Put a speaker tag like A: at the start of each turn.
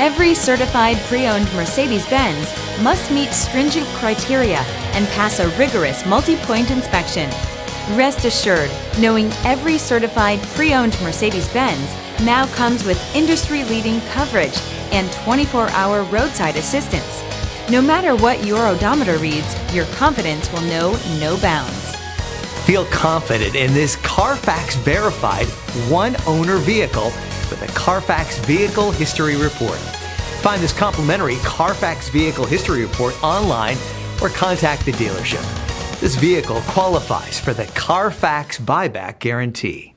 A: Every certified pre-owned Mercedes-Benz must meet stringent criteria and pass a rigorous multi-point inspection. Rest assured, knowing every certified pre-owned Mercedes-Benz now comes with industry-leading coverage and 24-hour roadside assistance. No matter what your odometer reads, your confidence will know no bounds.
B: Feel confident in this Carfax verified one-owner vehicle with a Carfax Vehicle History Report. Find this complimentary Carfax Vehicle History Report online or contact the dealership. This vehicle qualifies for the Carfax Buyback Guarantee.